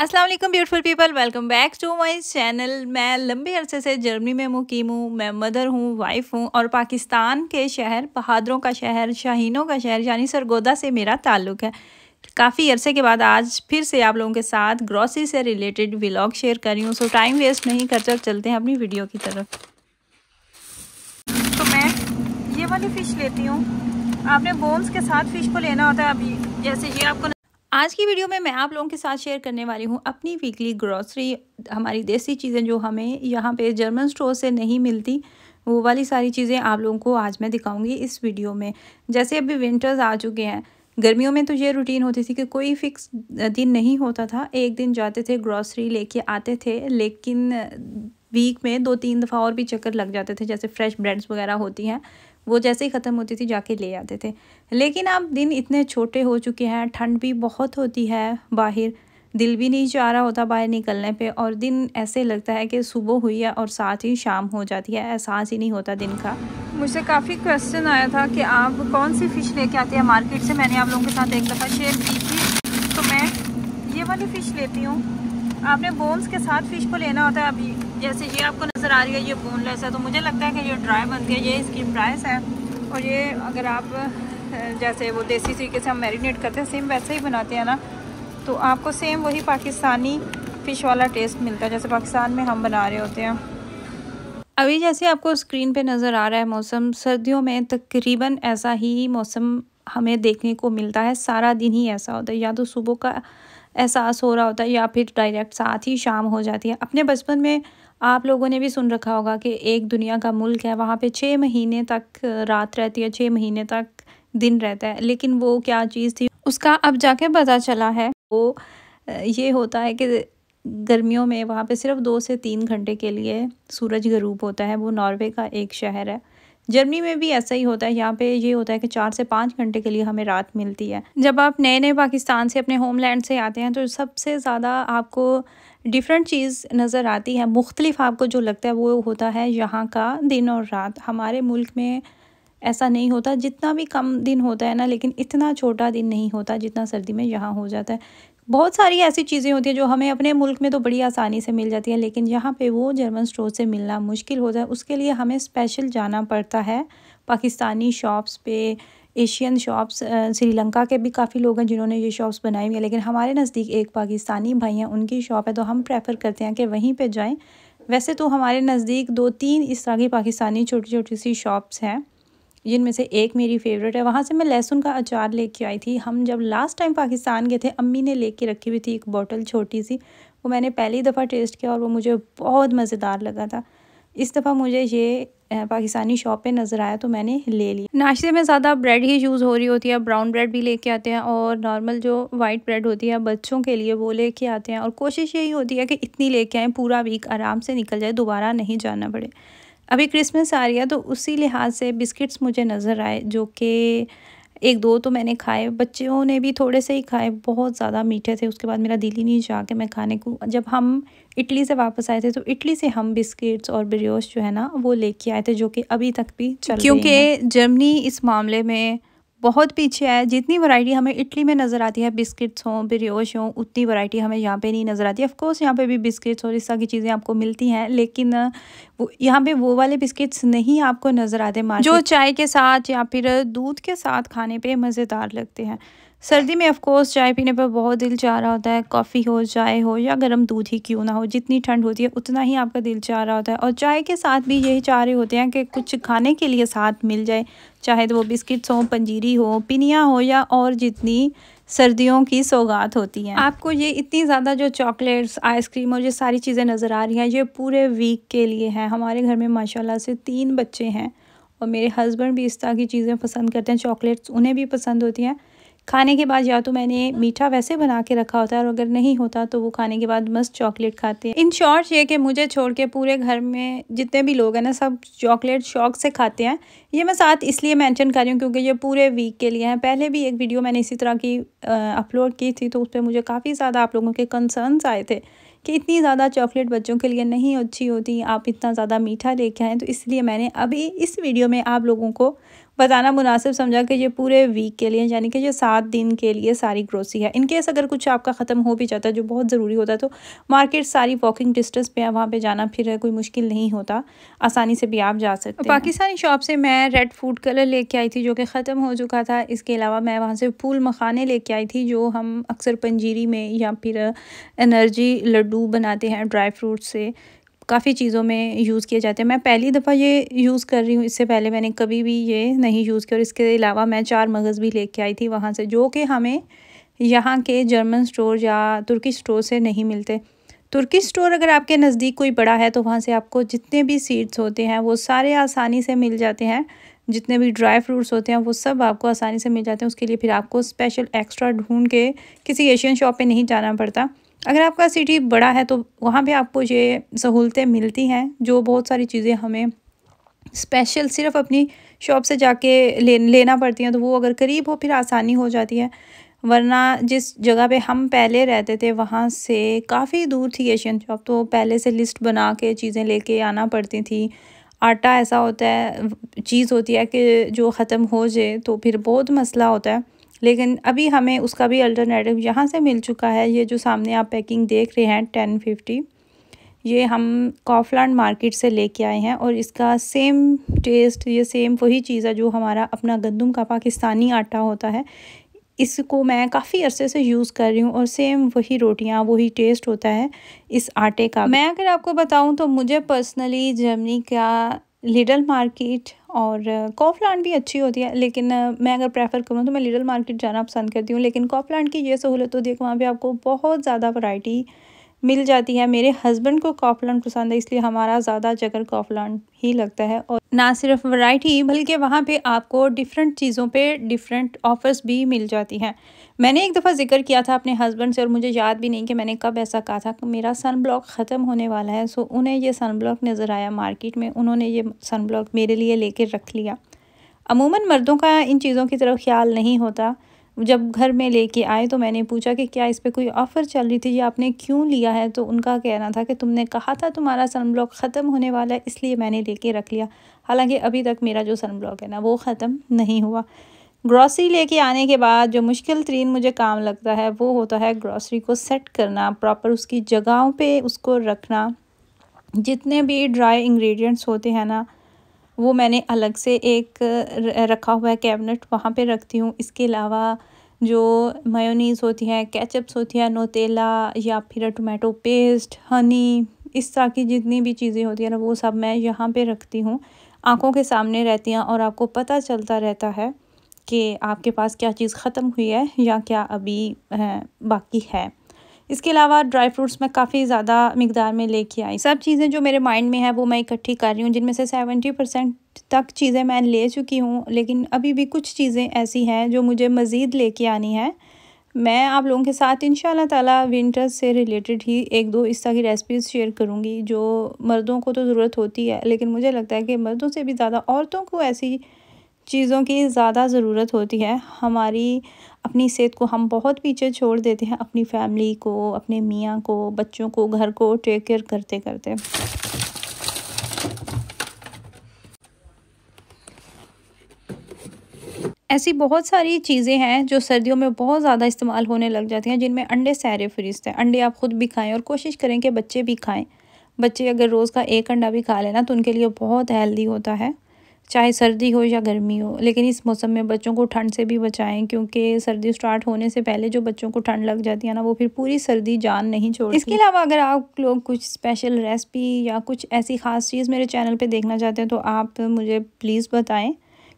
अस्सलाम वालेकुम beautiful people, welcome back to my channel. मैं लंबे अरसे से जर्मनी में मुकीम हूँ। मैं मदर हूँ, वाइफ हूँ और पाकिस्तान के शहर बहादुरों का शहर, शाहीनों का शहर यानी सरगोदा से मेरा ताल्लुक़ है। काफ़ी अरसे के बाद आज फिर से आप लोगों के साथ ग्रॉसरी से रिलेटेड व्लॉग शेयर कर रही हूँ। सो टाइम वेस्ट नहीं करते और चलते हैं अपनी वीडियो की तरफ। तो मैं ये वाली फ़िश लेती हूँ। आपने बोन्स के साथ फ़िश को लेना होता है। अभी जैसे ये आपको आज की वीडियो में मैं आप लोगों के साथ शेयर करने वाली हूँ अपनी वीकली ग्रॉसरी, हमारी देसी चीज़ें जो हमें यहाँ पे जर्मन स्टोर से नहीं मिलती, वो वाली सारी चीज़ें आप लोगों को आज मैं दिखाऊंगी इस वीडियो में। जैसे अभी विंटर्स आ चुके हैं, गर्मियों में तो ये रूटीन होती थी कि कोई फिक्स दिन नहीं होता था, एक दिन जाते थे ग्रॉसरी लेके आते थे, लेकिन वीक में 2-3 दफ़ा और भी चक्कर लग जाते थे। जैसे फ्रेश ब्रेड्स वगैरह होती हैं, वो जैसे ही ख़त्म होती थी जाके ले आते थे। लेकिन अब दिन इतने छोटे हो चुके हैं, ठंड भी बहुत होती है बाहर, दिल भी नहीं चाह रहा होता बाहर निकलने पे, और दिन ऐसे लगता है कि सुबह हुई है और साथ ही शाम हो जाती है, एहसास ही नहीं होता दिन का। मुझसे काफ़ी क्वेश्चन आया था कि आप कौन सी फ़िश लेके आते हैं मार्केट से। मैंने आप लोगों के साथ एक दफ़ा शेयर की थी। तो मैं ये वाली फ़िश लेती हूँ। आपने बोन्स के साथ फ़िश को लेना होता है। अभी जैसे ये आपको नज़र आ रही है, ये बोनलेस है, तो मुझे लगता है कि ये ड्राई बनती है, ये इसकी प्राइस है। और ये अगर आप जैसे वो देसी तरीके से हम मैरिनेट करते हैं, सेम वैसे ही बनाते हैं ना, तो आपको सेम वही पाकिस्तानी फ़िश वाला टेस्ट मिलता है जैसे पाकिस्तान में हम बना रहे होते हैं। अभी जैसे आपको स्क्रीन पे नज़र आ रहा है मौसम, सर्दियों में तकरीबन ऐसा ही मौसम हमें देखने को मिलता है। सारा दिन ही ऐसा होता है, या तो सुबह का एहसास हो रहा होता है या फिर डायरेक्ट साथ ही शाम हो जाती है। अपने बचपन में आप लोगों ने भी सुन रखा होगा कि एक दुनिया का मुल्क है, वहाँ पे 6 महीने तक रात रहती है, 6 महीने तक दिन रहता है। लेकिन वो क्या चीज़ थी उसका अब जाके पता चला है। वो ये होता है कि गर्मियों में वहाँ पे सिर्फ 2 से 3 घंटे के लिए सूरज गरूब होता है। वो नॉर्वे का एक शहर है। जर्मनी में भी ऐसा ही होता है। यहाँ पे ये होता है कि 4 से 5 घंटे के लिए हमें रात मिलती है। जब आप नए नए पाकिस्तान से अपने होमलैंड से आते हैं तो सबसे ज़्यादा आपको डिफरेंट चीज़ नज़र आती है, मुख्तलिफ आपको जो लगता है वो होता है यहाँ का दिन और रात। हमारे मुल्क में ऐसा नहीं होता, जितना भी कम दिन होता है ना, लेकिन इतना छोटा दिन नहीं होता जितना सर्दी में यहाँ हो जाता है। बहुत सारी ऐसी चीज़ें होती हैं जो हमें अपने मुल्क में तो बड़ी आसानी से मिल जाती है, लेकिन यहाँ पे वो जर्मन स्टोर से मिलना मुश्किल होता है। उसके लिए हमें स्पेशल जाना पड़ता है पाकिस्तानी शॉप्स पे, एशियन शॉप्स। श्रीलंका के भी काफ़ी लोग हैं जिन्होंने ये शॉप्स बनाई हुई हैं, लेकिन हमारे नज़दीक एक पाकिस्तानी भाई हैं, उनकी शॉप है, तो हम प्रेफर करते हैं कि वहीं पर जाएँ। वैसे तो हमारे नज़दीक 2-3 इस तरह की पाकिस्तानी छोटी छोटी सी शॉप्स हैं, जिनमें से एक मेरी फेवरेट है। वहाँ से मैं लहसुन का अचार लेके आई थी। हम जब लास्ट टाइम पाकिस्तान गए थे, अम्मी ने लेके रखी हुई थी एक बॉटल छोटी सी, वो मैंने पहली दफ़ा टेस्ट किया और वो मुझे बहुत मज़ेदार लगा था। इस दफ़ा मुझे ये पाकिस्तानी शॉप पे नज़र आया तो मैंने ले लिया। नाश्ते में ज़्यादा ब्रेड ही यूज़ हो रही होती है, ब्राउन ब्रेड भी लेके आते हैं और नॉर्मल जो वाइट ब्रेड होती है बच्चों के लिए वो लेके आते हैं, और कोशिश यही होती है कि इतनी लेके आएँ पूरा वीक आराम से निकल जाए, दोबारा नहीं जाना पड़े। अभी क्रिसमस आ रही है तो उसी लिहाज से बिस्किट्स मुझे नज़र आए, जो कि 1-2 तो मैंने खाए, बच्चों ने भी थोड़े से ही खाए, बहुत ज़्यादा मीठे थे। उसके बाद मेरा दिल ही नहीं चाहा कि मैं खाने को। जब हम इटली से वापस आए थे तो इटली से हम बिस्किट्स और ब्रियोश जो है ना वो लेके आए थे, जो कि अभी तक भी चल रहे हैं, क्योंकि जर्मनी इस मामले में बहुत पीछे है। जितनी वैरायटी हमें इटली में नज़र आती है, बिस्किट्स हों, ब्रियोश हों, उतनी वैरायटी हमें यहाँ पे नहीं नज़र आती। ऑफ कोर्स यहाँ पे भी बिस्किट्स और इस तरह की चीज़ें आपको मिलती हैं, लेकिन वो यहाँ पे वो वाले बिस्किट्स नहीं आपको नज़र आते जो चाय के साथ या फिर दूध के साथ खाने पे मज़ेदार लगते हैं। सर्दी में ऑफ कोर्स चाय पीने पर बहुत दिल चाह रहा होता है, कॉफ़ी हो, चाय हो या गर्म दूध ही क्यों ना हो, जितनी ठंड होती है उतना ही आपका दिल चाह रहा होता है। और चाय के साथ भी यही चाह रहे होते हैं कि कुछ खाने के लिए साथ मिल जाए, चाहे तो वो बिस्किट्स हों, पंजीरी हो, पिनिया हो, या और जितनी सर्दियों की सौगात होती हैं। आपको ये इतनी ज़्यादा जो चॉकलेट्स, आइसक्रीम और ये सारी चीज़ें नज़र आ रही हैं, ये पूरे वीक के लिए हैं। हमारे घर में माशाल्लाह से 3 बच्चे हैं और मेरे हस्बैंड भी इस तरह की चीज़ें पसंद करते हैं, चॉकलेट्स उन्हें भी पसंद होती हैं। खाने के बाद या तो मैंने मीठा वैसे बना के रखा होता है, और अगर नहीं होता तो वो खाने के बाद मस्त चॉकलेट खाते हैं। इन शॉर्ट ये कि मुझे छोड़ के पूरे घर में जितने भी लोग हैं ना, सब चॉकलेट शौक से खाते हैं। ये मैं साथ इसलिए मेंशन कर रही हूँ क्योंकि ये पूरे वीक के लिए हैं। पहले भी एक वीडियो मैंने इसी तरह की अपलोड की थी, तो उस पर मुझे काफ़ी ज़्यादा आप लोगों के कंसर्न्स आए थे कि इतनी ज़्यादा चॉकलेट बच्चों के लिए नहीं अच्छी होती, आप इतना ज़्यादा मीठा लेके आएँ। तो इसलिए मैंने अभी इस वीडियो में आप लोगों को बताना मुनासिब समझा कि ये पूरे वीक के लिए, यानी कि ये 7 दिन के लिए सारी ग्रोसरी है। इनकेस अगर कुछ आपका ख़त्म हो भी जाता है जो बहुत ज़रूरी होता है, तो मार्केट सारी वॉकिंग डिस्टेंस पे है, वहाँ पे जाना फिर कोई मुश्किल नहीं होता, आसानी से भी आप जा सकते हैं। पाकिस्तानी शॉप से मैं रेड फूड कलर लेके आई थी जो कि ख़त्म हो चुका था। इसके अलावा मैं वहाँ से फूल मखाने लेके आई थी जो हम अक्सर पंजीरी में या फिर एनर्जी लड्डू बनाते हैं ड्राई फ्रूट से, काफ़ी चीज़ों में यूज़ किए जाते हैं। मैं पहली दफ़ा ये यूज़ कर रही हूँ, इससे पहले मैंने कभी भी ये नहीं यूज़ किया। और इसके अलावा मैं 4 मगज़ भी लेके आई थी वहाँ से, जो कि हमें यहाँ के जर्मन स्टोर या तुर्की स्टोर से नहीं मिलते। तुर्की स्टोर अगर आपके नज़दीक कोई बड़ा है तो वहाँ से आपको जितने भी सीड्स होते हैं वो सारे आसानी से मिल जाते हैं। जितने भी ड्राई फ्रूट्स होते हैं वो सब आपको आसानी से मिल जाते हैं। उसके लिए फिर आपको स्पेशल एक्स्ट्रा ढूंढ के किसी एशियन शॉप पे नहीं जाना पड़ता। अगर आपका सिटी बड़ा है तो वहाँ पे आपको ये सहूलतें मिलती हैं, जो बहुत सारी चीज़ें हमें स्पेशल सिर्फ अपनी शॉप से जाके लेना पड़ती हैं। तो वो अगर करीब हो फिर आसानी हो जाती है, वरना जिस जगह पे हम पहले रहते थे वहाँ से काफ़ी दूर थी एशियन शॉप, तो पहले से लिस्ट बना के चीज़ें लेके आना पड़ती थी। आटा ऐसा होता है, चीज़ होती है कि जो ख़त्म हो जाए तो फिर बहुत मसला होता है, लेकिन अभी हमें उसका भी अल्टरनेटिव यहाँ से मिल चुका है। ये जो सामने आप पैकिंग देख रहे हैं 1050, ये हम कॉफलैंड मार्केट से लेके आए हैं और इसका सेम टेस्ट, ये सेम वही चीज़ है जो हमारा अपना गंदम का पाकिस्तानी आटा होता है। इसको मैं काफ़ी अरसे से यूज़ कर रही हूँ और सेम वही रोटियाँ, वही टेस्ट होता है इस आटे का। मैं अगर आपको बताऊँ तो मुझे पर्सनली जर्मनी का लिडल मार्केट और कॉफलैंड भी अच्छी होती है, लेकिन मैं अगर प्रेफर करूँ तो मैं लिडल मार्केट जाना पसंद करती हूँ। लेकिन कॉफलैंड की ये सहूलत होती है कि वहाँ पे आपको बहुत ज़्यादा वैरायटी मिल जाती है। मेरे हस्बैंड को कॉफलैंड पसंद है, इसलिए हमारा ज़्यादा जगह कॉफलैंड ही लगता है। और ना सिर्फ वैरायटी बल्कि वहाँ पे आपको डिफरेंट चीज़ों पे डिफरेंट ऑफ़र्स भी मिल जाती हैं। मैंने एक दफ़ा ज़िक्र किया था अपने हस्बैंड से और मुझे याद भी नहीं कि मैंने कब ऐसा कहा था कि मेरा सन ब्लॉक ख़त्म होने वाला है। सो उन्हें ये सन ब्लॉक नज़र आया मार्केट में, उन्होंने ये सन ब्लॉक मेरे लिए लेके रख लिया। अमूमन मर्दों का इन चीज़ों की तरफ ख्याल नहीं होता। जब घर में लेके आए तो मैंने पूछा कि क्या इस पे कोई ऑफ़र चल रही थी या आपने क्यों लिया है, तो उनका कहना था कि तुमने कहा था तुम्हारा सन ब्लॉक ख़त्म होने वाला है इसलिए मैंने लेके रख लिया। हालांकि अभी तक मेरा जो सन ब्लॉक है ना वो ख़त्म नहीं हुआ। ग्रॉसरी लेके आने के बाद जो मुश्किल तरीन मुझे काम लगता है वो होता है ग्रॉसरी को सेट करना, प्रॉपर उसकी जगहों पे उसको रखना। जितने भी ड्राई इंग्रेडिएंट्स होते हैं ना वो मैंने अलग से एक रखा हुआ है कैबिनेट, वहाँ पे रखती हूँ। इसके अलावा जो मेयोनीज़ होती है, केचप्स होती है, नोटेला या फिर टोमेटो पेस्ट, हनी, इस तरह की जितनी भी चीज़ें होती हैं ना वो सब मैं यहाँ पे रखती हूँ। आंखों के सामने रहती हैं और आपको पता चलता रहता है कि आपके पास क्या चीज़ ख़त्म हुई है या क्या अभी बाकी है। इसके अलावा ड्राई फ्रूट्स मैं काफ़ी ज़्यादा मिकदार में लेके आई। सब चीज़ें जो मेरे माइंड में है वो मैं इकट्ठी कर रही हूँ, जिनमें से 70% तक चीज़ें मैं ले चुकी हूँ, लेकिन अभी भी कुछ चीज़ें ऐसी हैं जो मुझे मज़ीद लेके आनी है। मैं आप लोगों के साथ इंशाल्लाह ताला विंटर से रिलेटेड ही 1-2 इस तरह की रेसिपीज़ शेयर करूँगी जो मर्दों को तो ज़रूरत होती है, लेकिन मुझे लगता है कि मर्दों से भी ज़्यादा औरतों को ऐसी चीज़ों की ज़्यादा ज़रूरत होती है। हमारी अपनी सेहत को हम बहुत पीछे छोड़ देते हैं, अपनी फैमिली को, अपने मियाँ को, बच्चों को, घर को टेक केयर करते करते। ऐसी बहुत सारी चीज़ें हैं जो सर्दियों में बहुत ज़्यादा इस्तेमाल होने लग जाती हैं, जिनमें अंडे सारे फ़हरिस्त हैं। अंडे आप ख़ुद भी खाएं और कोशिश करें कि बच्चे भी खाएं। बच्चे अगर रोज़ का 1 अंडा भी खा लेना तो उनके लिए बहुत हेल्दी होता है, चाहे सर्दी हो या गर्मी हो। लेकिन इस मौसम में बच्चों को ठंड से भी बचाएं, क्योंकि सर्दी स्टार्ट होने से पहले जो बच्चों को ठंड लग जाती है ना वो फिर पूरी सर्दी जान नहीं छोड़ती। इसके अलावा अगर आप लोग कुछ स्पेशल रेसिपी या कुछ ऐसी ख़ास चीज़ मेरे चैनल पे देखना चाहते हैं तो आप मुझे प्लीज़ बताएं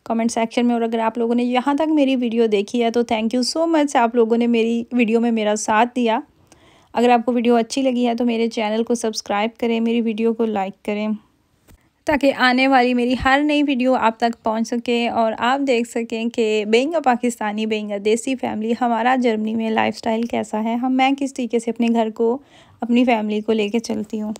कमेंट सेक्शन में। और अगर आप लोगों ने यहाँ तक मेरी वीडियो देखी है तो थैंक यू सो मच, आप लोगों ने मेरी वीडियो में मेरा साथ दिया। अगर आपको वीडियो अच्छी लगी है तो मेरे चैनल को सब्सक्राइब करें, मेरी वीडियो को लाइक करें, ताकि आने वाली मेरी हर नई वीडियो आप तक पहुंच सके और आप देख सकें कि being a Pakistani, being a देसी फैमिली, हमारा जर्मनी में लाइफस्टाइल कैसा है, मैं किस तरीके से अपने घर को, अपनी फैमिली को लेके चलती हूँ।